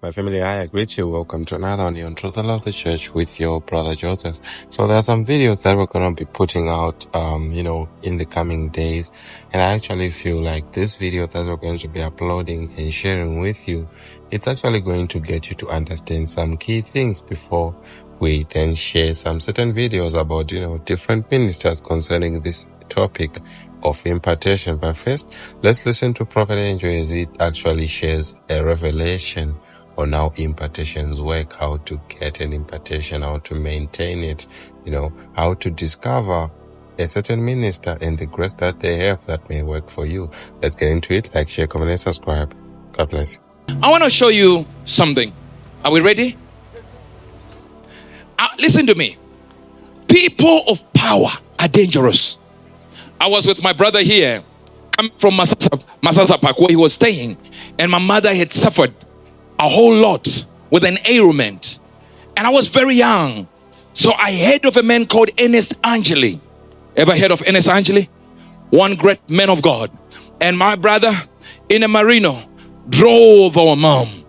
My family, I greet you. Welcome to another on the Truth and Love the Church with your brother Joseph. So there are some videos that we're going to be putting out, in the coming days. And I actually feel like this video that we're going to be uploading and sharing with you, it's actually going to get you to understand some key things before we then share some certain videos about, different ministers concerning this topic of impartation. But first, let's listen to Prophet Angel as he actually shares a revelation on how impartations work, how to get an impartation, how to maintain it, how to discover a certain minister and the grace that they have that may work for you. Let's get into it. Like, share, comment, and subscribe. God bless you. I want to show you something. Are we ready? Listen to me. People of power are dangerous. I was with my brother here, coming from Masasa Park, where he was staying, and my mother had suffered a whole lot with an ailment, and I was very young. So I heard of a man called Ernest Angeli. Ever heard of Ernest Angeli? One great man of God. And my brother in a Marino drove our mom,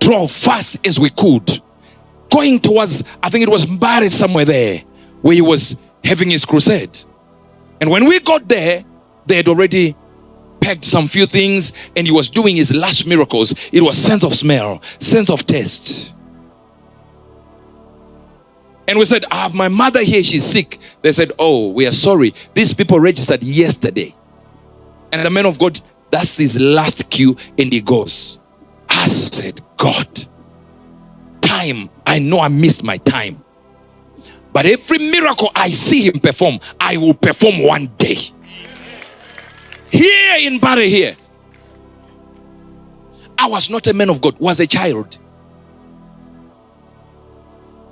drove fast as we could, going towards, I think it was Mbari somewhere there, where he was having his crusade. And when we got there, they had already packed some few things, and he was doing his last miracles. It was sense of smell, sense of taste. And we said, I have my mother here, she's sick. They said, oh, we are sorry, these people registered yesterday. And the man of God, that's his last queue, and he goes. I said, God, time, I know I missed my time, but every miracle I see him perform, I will perform one day. Here in Barre here, I was not a man of God, was a child.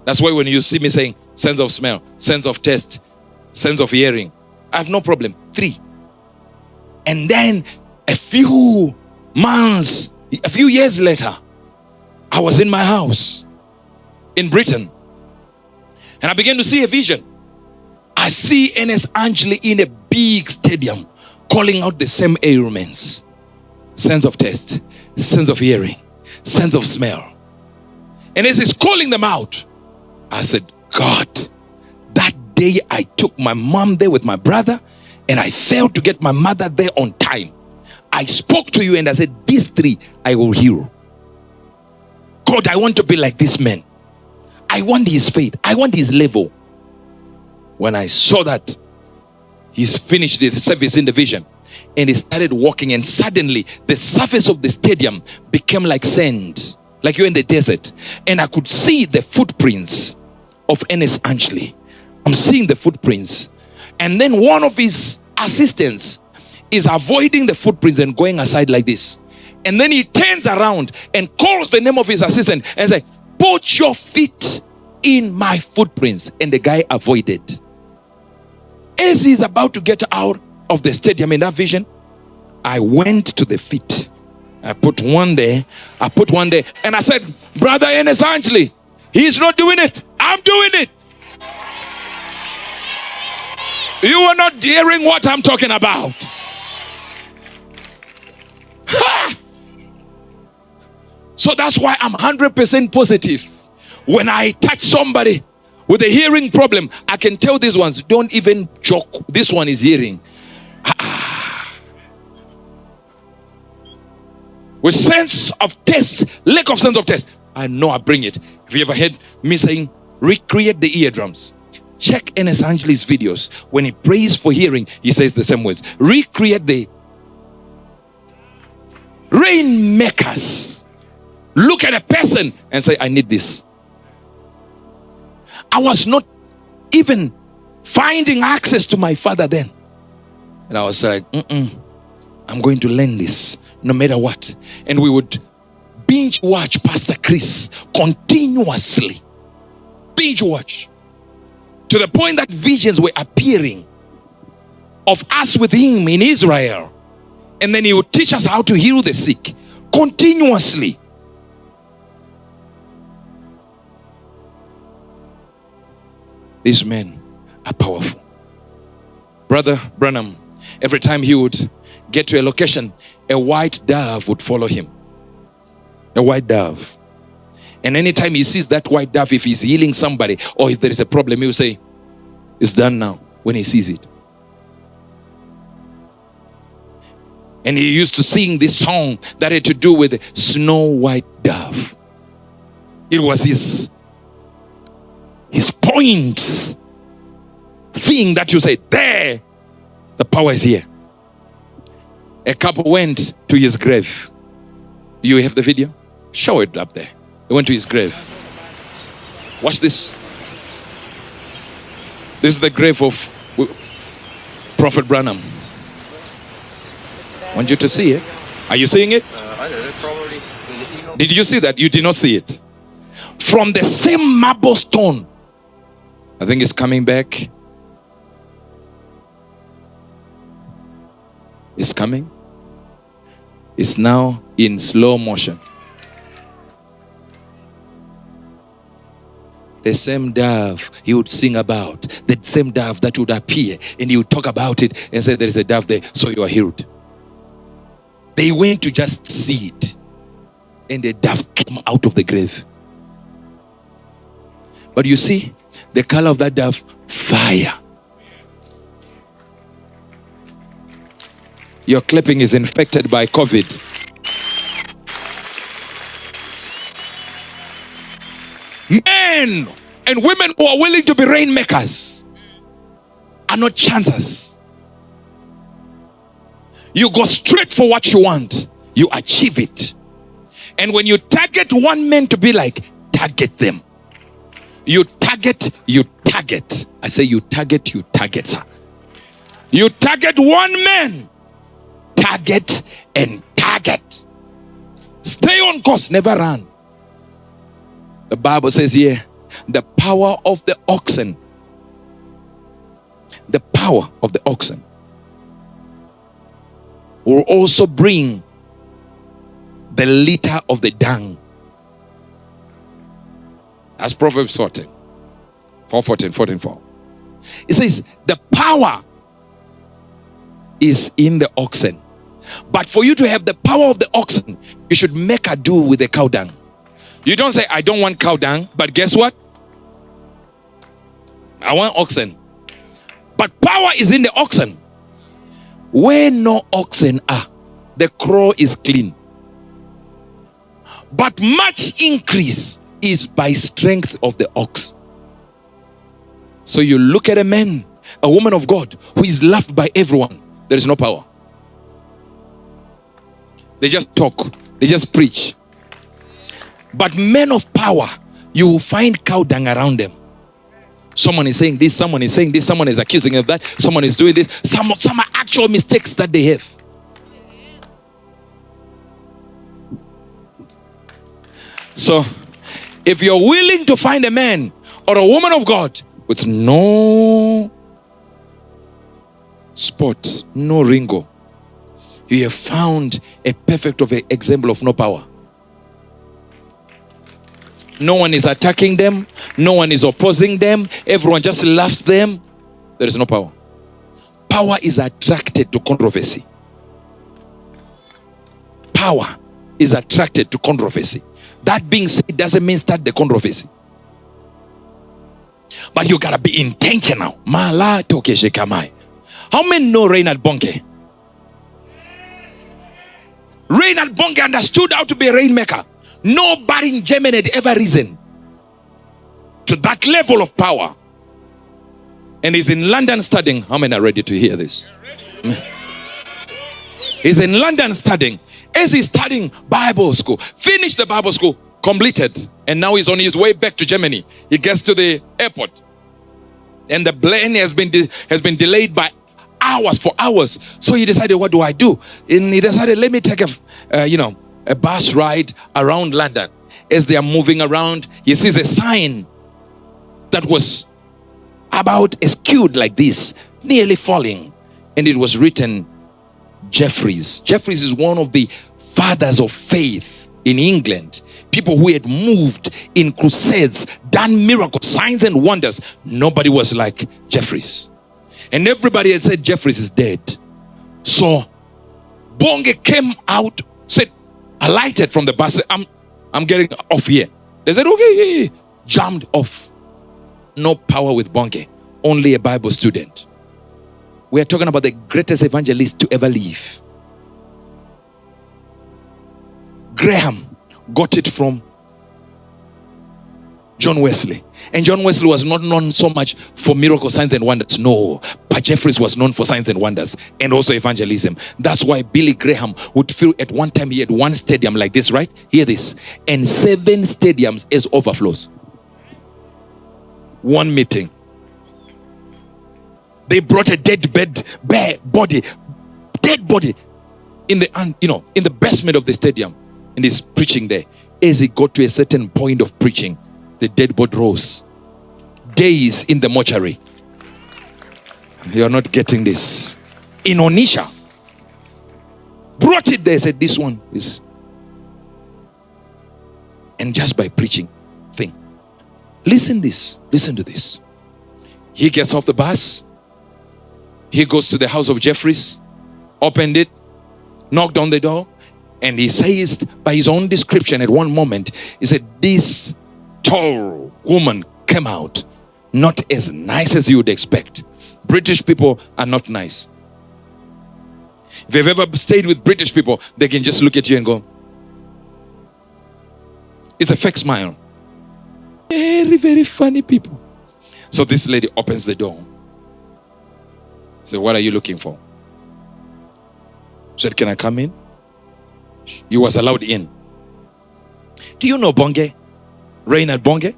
That's why when you see me saying sense of smell, sense of taste, sense of hearing, I have no problem. 3. And then a few months, a few years later, I was in my house in Britain, and I began to see a vision. I see Ernest Angeli in a big stadium, calling out the same ailments: sense of taste, sense of hearing, sense of smell. And as he's calling them out, I said, God, that day I took my mom there with my brother, and I failed to get my mother there on time. I spoke to you and I said, these 3 I will heal. God, I want to be like this man. I want his faith. I want his level. When I saw that, he's finished the service in the vision, and he started walking, and suddenly the surface of the stadium became like sand, like you're in the desert. And I could see the footprints of Ernest Angeli. I'm seeing the footprints. And then one of his assistants is avoiding the footprints and going aside like this. And then he turns around and calls the name of his assistant and says, put your feet in my footprints. And the guy avoided. As he's about to get out of the stadium in that vision, I went to the feet. I put one there, and I said, Brother Ernest Angeli, he's not doing it, I'm doing it. You are not hearing what I'm talking about. Ha! So that's why I'm 100% positive. When I touch somebody with a hearing problem, I can tell these ones, don't even joke, this one is hearing. With sense of taste, lack of sense of taste, I know I bring it. Have you ever heard me saying, recreate the eardrums? Check Ernest Angeli's videos. When he prays for hearing, he says the same words. Recreate the rainmakers. Look at a person and say, I need this. I was not even finding access to my father then. And I was like, I'm going to learn this no matter what. And we would binge watch Pastor Chris continuously. Binge watch. To the point that visions were appearing of us with him in Israel. And then he would teach us how to heal the sick continuously. These men are powerful. Brother Branham, every time he would get to a location, a white dove would follow him. A white dove. And anytime he sees that white dove, if he's healing somebody or if there is a problem, he will say, it's done now, when he sees it. And he used to sing this song that had to do with the snow white dove. It was his point thing that you say, there, the power is here. A couple went to his grave. You have the video? Show it up there. They went to his grave. Watch this. This is the grave of Prophet Branham. I want you to see it. Are you seeing it? I don't know, probably. Did you see that? You did not see it. From the same marble stone. I think it's coming back. It's coming. It's now in slow motion. The same dove he would sing about, the same dove that would appear, and he would talk about it and say, there is a dove there, so you are healed. They went to just see it, and the dove came out of the grave. But you see, the color of that dove, fire. Your clipping is infected by COVID. Men and women who are willing to be rainmakers are not chancers. You go straight for what you want. You achieve it. And when you target one man to be like, target them. You target. I say you target, sir. You target one man. Target and target. Stay on course, never run. The Bible says here, the power of the oxen. The power of the oxen will also bring the litter of the dung. That's Proverbs 14. 4. It says, the power is in the oxen. But for you to have the power of the oxen, you should make a do with the cow dung. You don't say, I don't want cow dung, but guess what? I want oxen. But power is in the oxen. Where no oxen are, the crow is clean. But much increase is by strength of the ox. So you look at a man, a woman of God, who is loved by everyone. There is no power. They just talk. They just preach. But men of power, you will find cow dung around them. Someone is saying this, someone is saying this, someone is accusing of that, someone is doing this. Some are actual mistakes that they have. So, if you're willing to find a man or a woman of God with no spot, no ringo, you have found a perfect example of no power. No one is attacking them. No one is opposing them. Everyone just loves them. There is no power. Power is attracted to controversy. Power is attracted to controversy. That being said, doesn't mean start the controversy. But you gotta be intentional. How many know Reinhard Bonke? Reinhard Bonke understood how to be a rainmaker. Nobody in Germany had ever risen to that level of power. And he's in London studying. How many are ready to hear this? He's in London studying. As he's studying Bible school, finished the Bible school, completed. And now he's on his way back to Germany. He gets to the airport. And the plane has been delayed by hours, for hours. So he decided, what do I do? And he decided, let me take a bus ride around London. As they are moving around, he sees a sign that was about skewed like this, nearly falling. And it was written, Jeffries. Jeffries is one of the fathers of faith in England. People who had moved in crusades, done miracles, signs and wonders. Nobody was like Jeffries. And everybody had said Jeffries is dead. So Bonge came out, said, alighted from the bus. I'm getting off here. They said, okay, jammed off. No power with Bonke, only a Bible student. We are talking about the greatest evangelist to ever live. Graham got it from John Wesley. And John Wesley was not known so much for miracle signs and wonders. No, but Jeffries was known for signs and wonders and also evangelism. That's why Billy Graham would feel at one time he had one stadium like this, right? Hear this. And 7 stadiums as overflows. One meeting. They brought a dead body in the basement of the stadium. And he's preaching there. As he got to a certain point of preaching, the dead body rose. Days in the mortuary. You're not getting this. In Onisha. Brought it there, said this one is. And just by preaching thing. Listen to this. He gets off the bus. He goes to the house of Jeffries. Opened it. Knocked on the door. And he says, by his own description at one moment, he said, this tall woman came out, not as nice as you would expect. British people are not nice. If you've ever stayed with British people, they can just look at you and go, it's a fake smile. Very, very funny people. So this lady opens the door. Said, what are you looking for? Said, can I come in? He was allowed in. Do you know Bonge? Reinhard Bonge?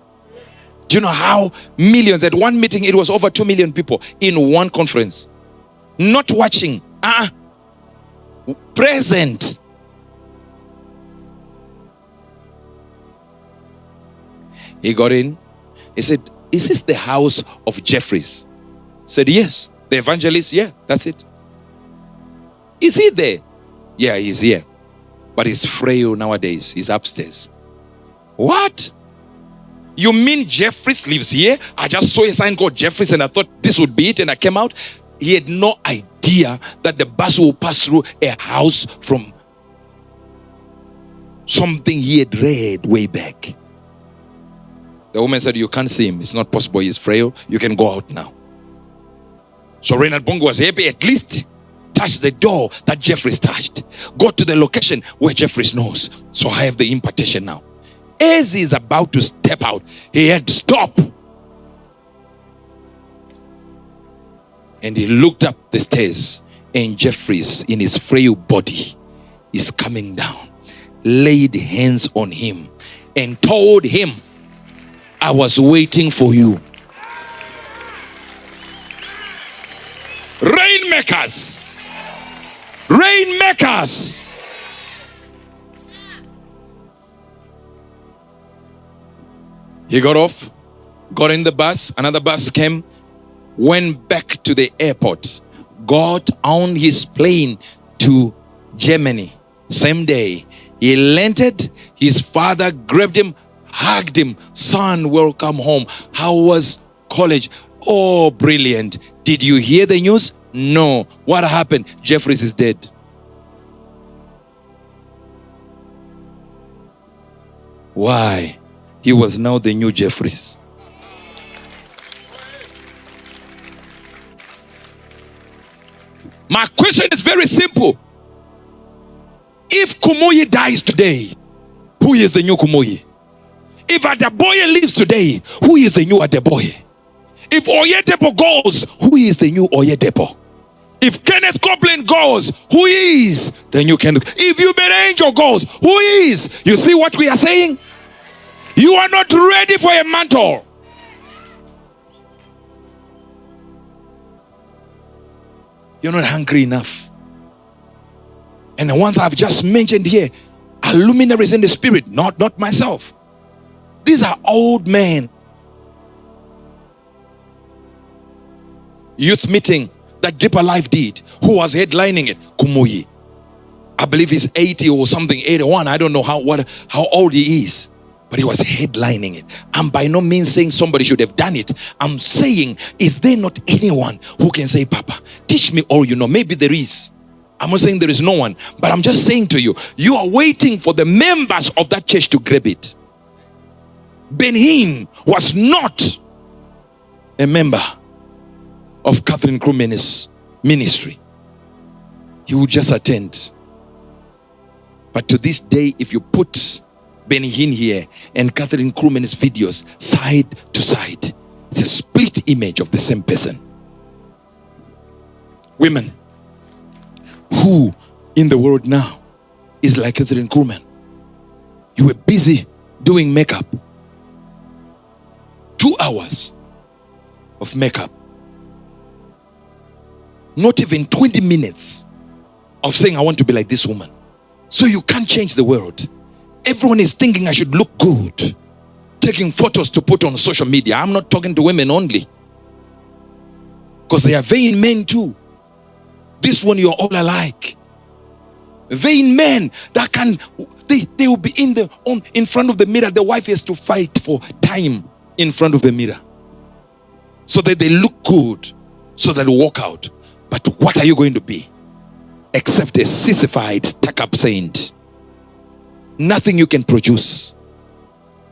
Do you know how millions, at one meeting it was over 2 million people in one conference? Not watching. Present. He got in. He said, is this the house of Jeffries? Said, yes. The evangelist, yeah, that's it. Is he there? Yeah, he's here. But he's frail nowadays. He's upstairs. What? You mean Jeffries lives here? I just saw a sign called Jeffries and I thought this would be it and I came out. He had no idea that the bus will pass through a house from something he had read way back. The woman said, you can't see him. It's not possible. He's frail. You can go out now. So Reinhard Bongo was happy, at least touch the door that Jeffries touched. Go to the location where Jeffries knows. So I have the impartation now. As he's about to step out, he had to stop. And he looked up the stairs, and Jeffries, in his frail body, is coming down, laid hands on him, and told him, I was waiting for you. Rainmakers. Rainmakers. He got off, got in the bus, another bus came, went back to the airport, got on his plane to Germany. Same day, he landed, his father grabbed him, hugged him. Son, welcome home. How was college? Oh, brilliant. Did you hear the news? No. What happened? Jeffries is dead. Why? He was now the new Jeffries. My question is very simple. If Kumuyi dies today, who is the new Kumuyi? If Adeboye lives today, who is the new Adeboye? If Oyedepo goes, who is the new Oyedepo? If Kenneth Copeland goes, who is the new Kenneth? If Uebert Angel goes, who is? You see what we are saying? You are not ready for a mantle. You're not hungry enough. And the ones I've just mentioned here are luminaries in the spirit, not myself. These are old men. Youth meeting that Deeper Life did. Who was headlining it? Kumuyi. I believe he's 80 or something, 81. I don't know how old he is. But he was headlining it. I'm by no means saying somebody should have done it. I'm saying, is there not anyone who can say, Papa, teach me all you know? Maybe there is. I'm not saying there is no one. But I'm just saying to you, you are waiting for the members of that church to grab it. Ben-Hinn was not a member of Catherine Kuhlman's ministry. He would just attend. But to this day, if you put Ben-Hinn here and Catherine Kuhlman's videos side to side, it's a split image of the same person. Women, who in the world now is like Catherine Kuhlman? You were busy doing makeup. 2 hours of makeup. Not even 20 minutes of saying, I want to be like this woman. So you can't change the world. Everyone is thinking I should look good, taking photos to put on social media. I'm not talking to women only, because they are vain men too. This one, you're all alike. Vain men that can, they will be in front of the mirror. The wife has to fight for time in front of the mirror so that they look good, so that they walk out. But what are you going to be except a sissified, stuck-up saint? Nothing you can produce.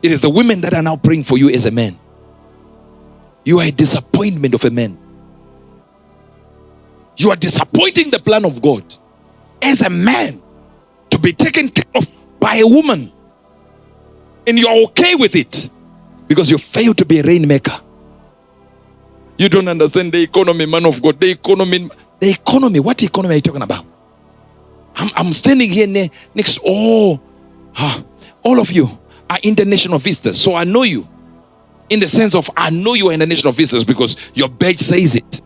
It is the women that are now praying for you as a man. You are a disappointment of a man. You are disappointing the plan of God as a man to be taken care of by a woman, and you're okay with it because you fail to be a rainmaker. You don't understand the economy, man of God. The economy. What economy are you talking about? I'm standing here next. All of you are international visitors, so I know you in the sense of I know you are international visitors because your badge says it.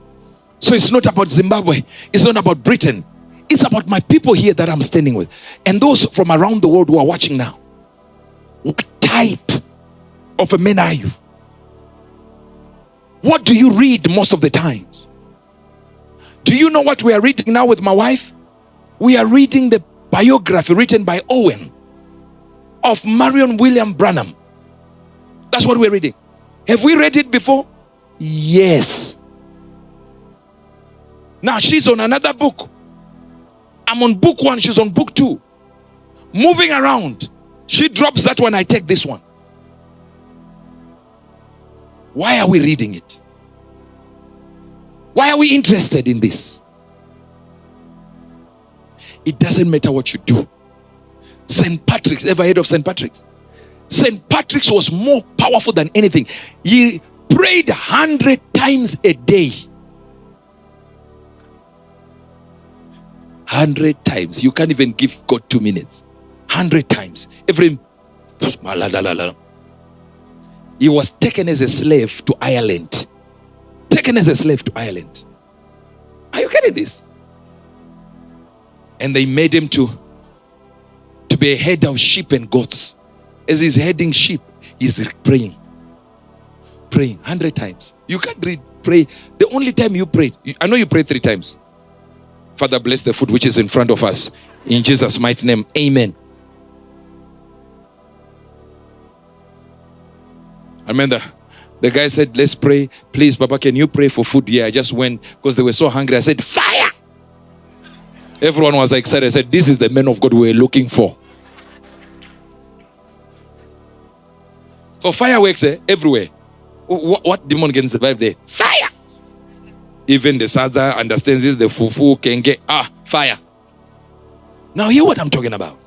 So it's not about Zimbabwe. It's not about Britain. It's about my people here that I'm standing with, and those from around the world who are watching now. What type of a man are you? What do you read most of the times? Do you know what we are reading now with my wife? We are reading the biography written by Owen of Marion William Branham. That's what we're reading. Have we read it before? Yes. Now she's on another book. I'm on book 1, she's on book 2. Moving around. She drops that one, I take this one. Why are we reading it? Why are we interested in this? It doesn't matter what you do. St. Patrick's, ever heard of St. Patrick's? St. Patrick's was more powerful than anything. He prayed 100 times a day. 100 times. You can't even give God 2 minutes. 100 times. He was taken as a slave to Ireland. Taken as a slave to Ireland. Are you getting this? And they made him to be a head of sheep and goats. As he's heading sheep, he's praying. Praying 100 times. You can't pray. The only time you prayed, I know you prayed 3 times. Father, bless the food which is in front of us. In Jesus' mighty name, amen. I remember the guy said, let's pray. Please, Papa, can you pray for food? Yeah, I just went because they were so hungry. I said, fire! Everyone was excited. I said, this is the man of God we were looking for. So fireworks everywhere. What demon can survive there? Fire! Even the Sadza understands this, the Fufu can get, fire. Now hear what I'm talking about.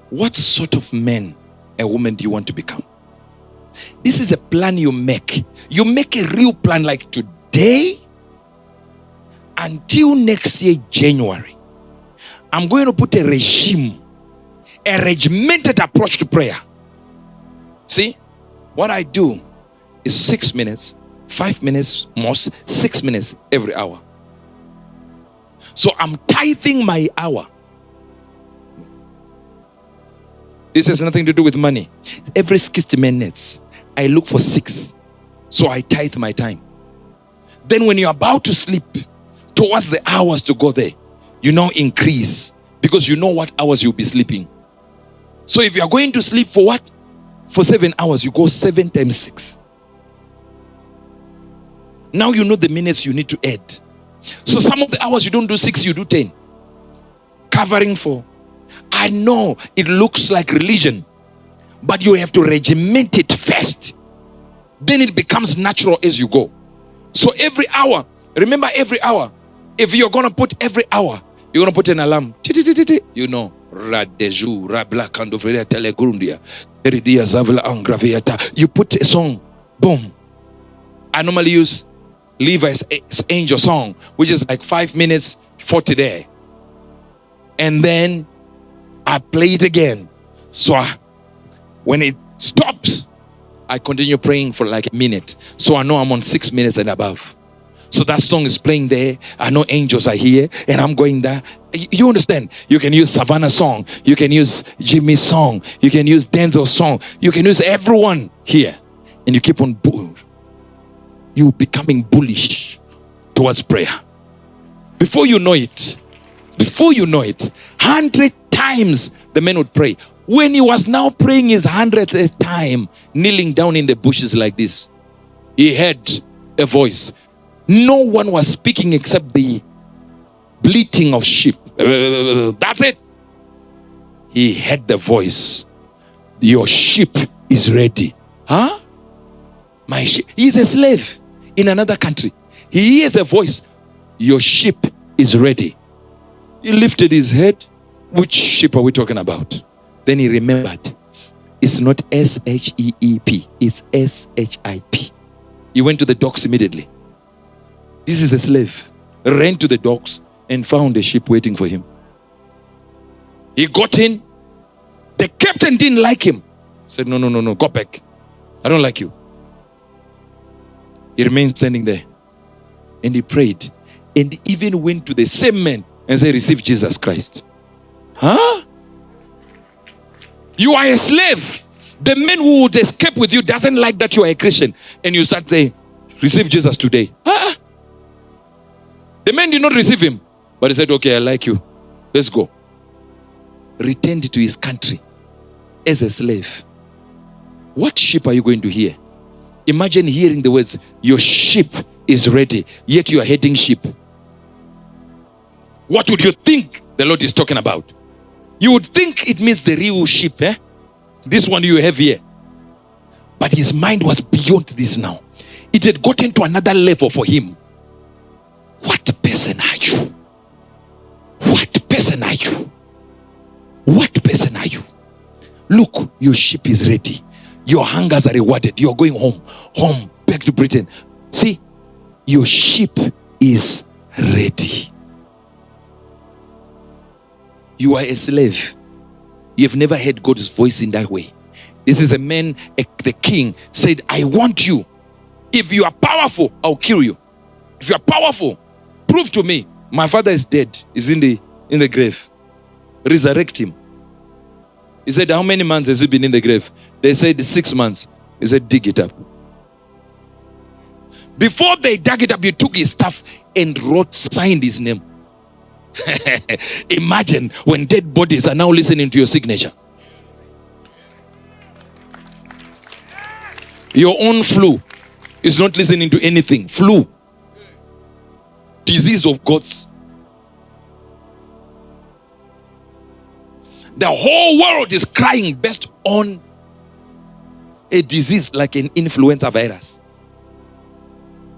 What sort of man and woman do you want to become? This is a plan you make. You make a real plan like today until next year, January. I'm going to put a regime, a regimented approach to prayer. See, what I do is 6 minutes, 5 minutes most, 6 minutes every hour. So I'm tithing my hour. This has nothing to do with money. Every 60 minutes, I look for 6. So I tithe my time. Then when you're about to sleep, towards the hours to go there, you now increase because you know what hours you'll be sleeping. So if you're going to sleep for what? For 7 hours, you go 7 times 6. Now you know the minutes you need to add. So some of the hours you don't do 6, you do 10. Covering for. I know it looks like religion, but you have to regiment it first. Then it becomes natural as you go. So every hour, remember every hour, if you're going to put every hour, you're going to put an alarm. You know, you put a song, boom. I normally use Levi's Angel song, which is like 5 minutes 40 there. And then I play it again. So when it stops, I continue praying for like a minute. So I know I'm on 6 minutes and above. So that song is playing there. I know angels are here and I'm going there. You understand? You can use Savannah's song. You can use Jimmy's song. You can use Denzel's song. You can use everyone here. And you keep on you becoming bullish towards prayer. Before you know it, 100 times the man would pray. When he was now praying his 100th time, kneeling down in the bushes like this, he heard a voice. No one was speaking except the bleating of sheep. That's it. He heard the voice. Your sheep is ready. Huh? My sheep. He's a slave in another country. He hears a voice. Your sheep is ready. He lifted his head. Which sheep are we talking about? Then he remembered. It's not S-H-E-E-P. It's S-H-I-P. He went to the docks immediately. This is a slave. Ran to the docks and found a ship waiting for him. He got in. The captain didn't like him. Said, no, go back. I don't like you. He remained standing there. And he prayed. And even went to the same man and said, receive Jesus Christ. Huh? You are a slave. The man who would escape with you doesn't like that you are a Christian. And you start saying, receive Jesus today. Huh? The man did not receive him. But he said, okay, I like you. Let's go. Returned to his country as a slave. What sheep are you going to hear? Imagine hearing the words, your sheep is ready, yet you are heading sheep. What would you think the Lord is talking about? You would think it means the real sheep, eh? This one you have here. But his mind was beyond this now. It had gotten to another level for him. What person are you? What person are you? What person are you? Look, your sheep is ready. Your hungers are rewarded. You're going home, back to Britain. See, your sheep is ready. You are a slave. You've never heard God's voice in that way. This is a man, the king said, I want you. If you are powerful, I'll kill you. If you are powerful, prove to me. My father is dead. He's in the grave. Resurrect him. He said, how many months has he been in the grave? They said 6 months. He said, dig it up. Before they dug it up, he took his stuff and signed his name. Imagine when dead bodies are now listening to your signature. Your own flu is not listening to anything. Flu. Disease of gods. The whole world is crying based on a disease like an influenza virus.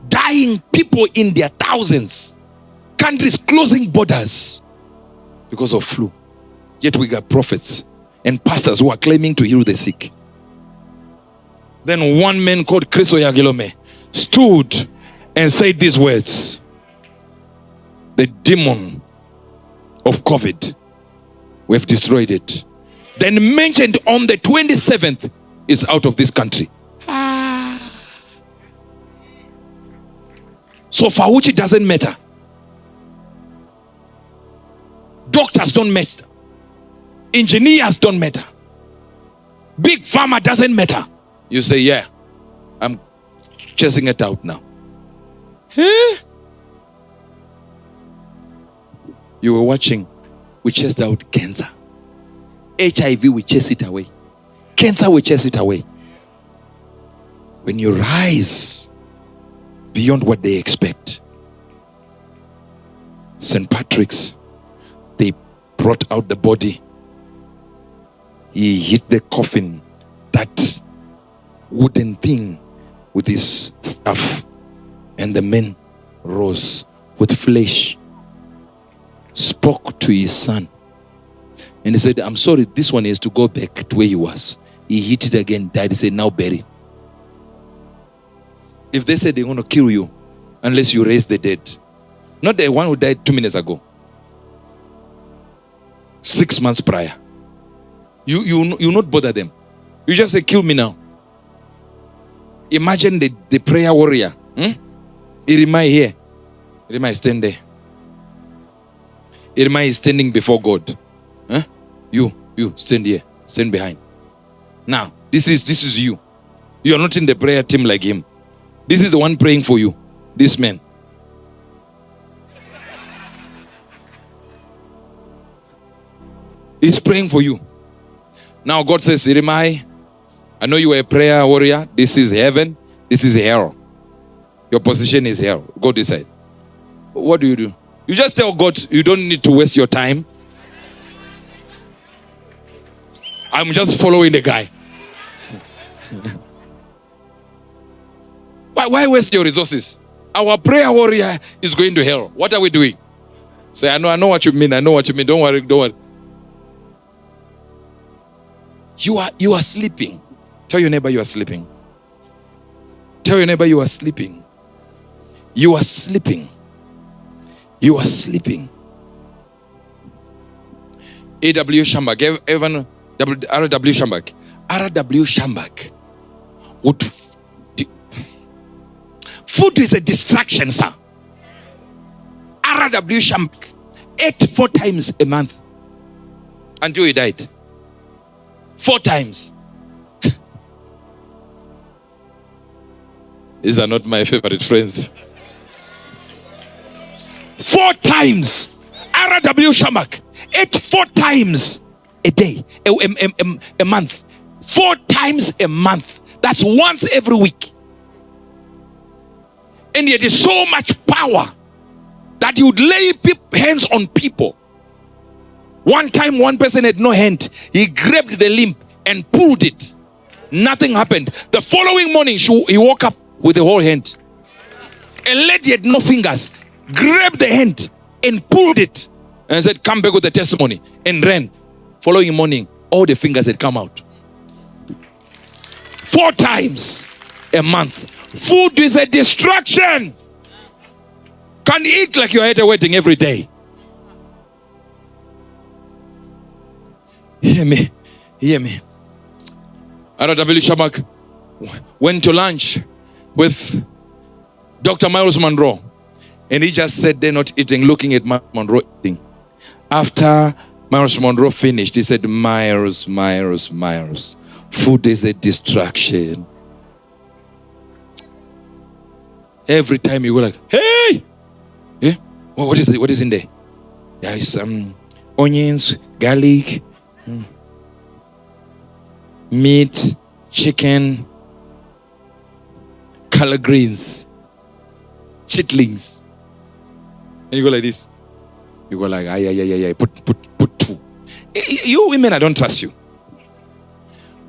Dying people in their thousands. Countries closing borders because of flu. Yet we got prophets and pastors who are claiming to heal the sick. Then one man called Chris Oyagilome stood and said these words. The demon of COVID, we have destroyed it. Then mentioned on the 27th is out of this country. So Fauci doesn't matter. Doctors don't matter. Engineers don't matter. Big pharma doesn't matter. You say, yeah, I'm chasing it out now. Huh? You were watching. We chased out cancer. HIV, we chase it away. Cancer, we chase it away. When you rise beyond what they expect. St. Patrick's, they brought out the body. He hit the coffin that wooden thing with his staff. And the man rose with flesh, spoke to his son, and he said, I'm sorry, this one has to go back to where he was. He hit it again, died. He said, now bury. If they said they're going to kill you unless you raise the dead, not the one who died 2 minutes ago, 6 months prior, you not bother them. You just say, kill me now. Imagine the prayer warrior. Irima here. Irima is standing there. Irima is standing before God. You stand here. Stand behind. Now, this is you. You are not in the prayer team like him. This is the one praying for you. This man. He's praying for you. Now God says, Irima, I know you are a prayer warrior. This is heaven. This is hell. Your position is hell. Go decide. What do? You just tell God you don't need to waste your time. I'm just following the guy. Why waste your resources? Our prayer warrior is going to hell. What are we doing? Say, I know what you mean. I know what you mean. Don't worry. You are sleeping. Tell your neighbor you are sleeping. Tell your neighbor you are sleeping. You are sleeping. You are sleeping. A.W. Shambach, Evan R.W. Shambach. R.W. Shambach would. Food is a distraction, sir. R.W. Shambach ate 4 times a month until he died. 4 times. These are not my favorite friends. 4 times. R.W. Shambach ate 4 times a day, a month. 4 times a month. That's once every week. And yet there's so much power that he would lay hands on people. One time, one person had no hand. He grabbed the limb and pulled it. Nothing happened. The following morning, he woke up with the whole hand. A lady had no fingers. Grabbed the hand and pulled it. And said, come back with the testimony. And ran. Following morning, all the fingers had come out. 4 times a month. Food is a distraction. Can't eat like you're at a wedding every day. Hear me. R.W. Shambach went to lunch with Dr. Miles Monroe. And he just sat there not eating, looking at Miles Monroe eating. After Miles Monroe finished, he said, Miles, food is a distraction. Every time you go like, hey! Yeah? What is it? What is in there? There is some onions, garlic, meat, chicken, color greens, chitlings. And you go like this. You go like, ay. Put 2. You women, I don't trust you.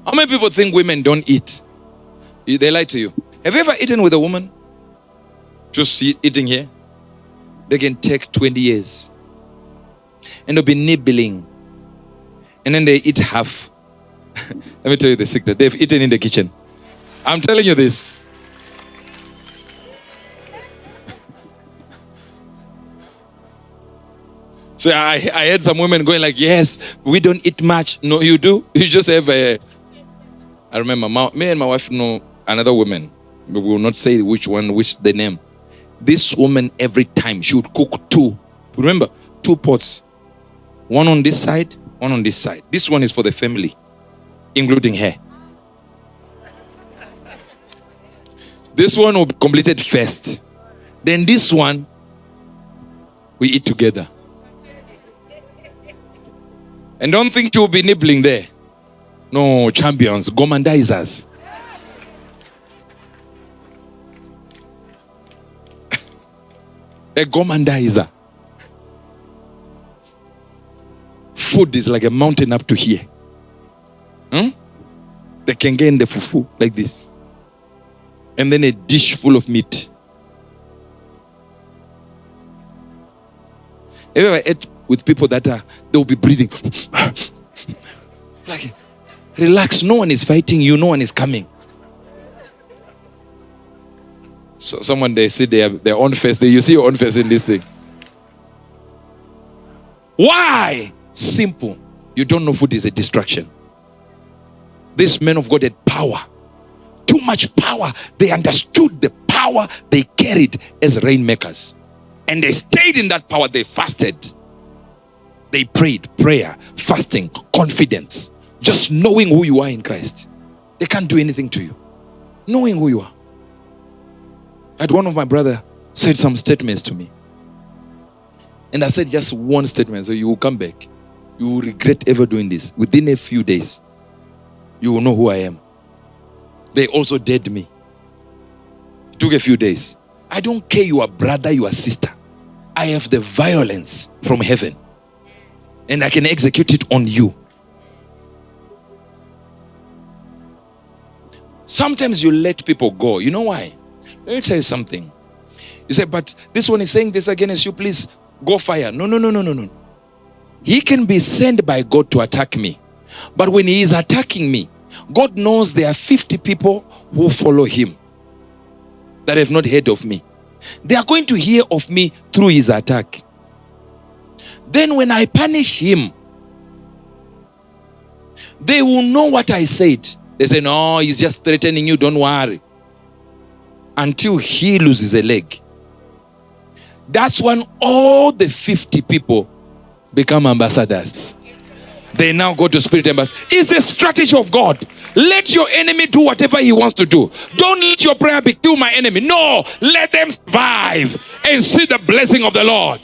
How many people think women don't eat? They lie to you. Have you ever eaten with a woman? Just eating here? They can take 20 years. And they'll be nibbling. And then they eat half. Let me tell you the secret. They've eaten in the kitchen. I'm telling you this. So I heard some women going like, yes, we don't eat much. No, you do. You just have a... I remember me and my wife know another woman. We will not say which the name. This woman, every time, she would cook 2. Remember, 2 pots. One on this side, one on this side. This one is for the family, including her. This one will be completed first. Then this one, we eat together. And don't think you'll be nibbling there. No, champions, gormandizers. A gormandizer. Food is like a mountain up to here. The the kenge and the fufu, like this. And then a dish full of meat. Have you ever ate with people that they'll be breathing? Like, relax, no one is fighting you, no one is coming. So someone, they see their own face. You see your own face in this thing. Why? Simple. You don't know food is a distraction. This men of God had power. Too much power. They understood the power they carried as rainmakers. And they stayed in that power. They fasted. They prayed. Prayer, fasting, confidence. Just knowing who you are in Christ. They can't do anything to you. Knowing who you are. I had one of my brother said some statements to me. And I said just one statement. So you will come back. You will regret ever doing this. Within a few days, you will know who I am. They also dared me. It took a few days. I don't care you are brother, you are sister. I have the violence from heaven. And I can execute it on you. Sometimes you let people go. You know why? Let me tell you something. You say, but this one is saying this against you, please go fire. No. He can be sent by God to attack me. But when he is attacking me, God knows there are 50 people who follow him that have not heard of me. They are going to hear of me through his attack. Then when I punish him, they will know what I said. They say, no, he's just threatening you, don't worry. Until he loses a leg. That's when all the 50 people become ambassadors. They now go to spirit ambassadors. It's a strategy of God. Let your enemy do whatever he wants to do. Don't let your prayer be, kill my enemy. No, let them survive and see the blessing of the Lord.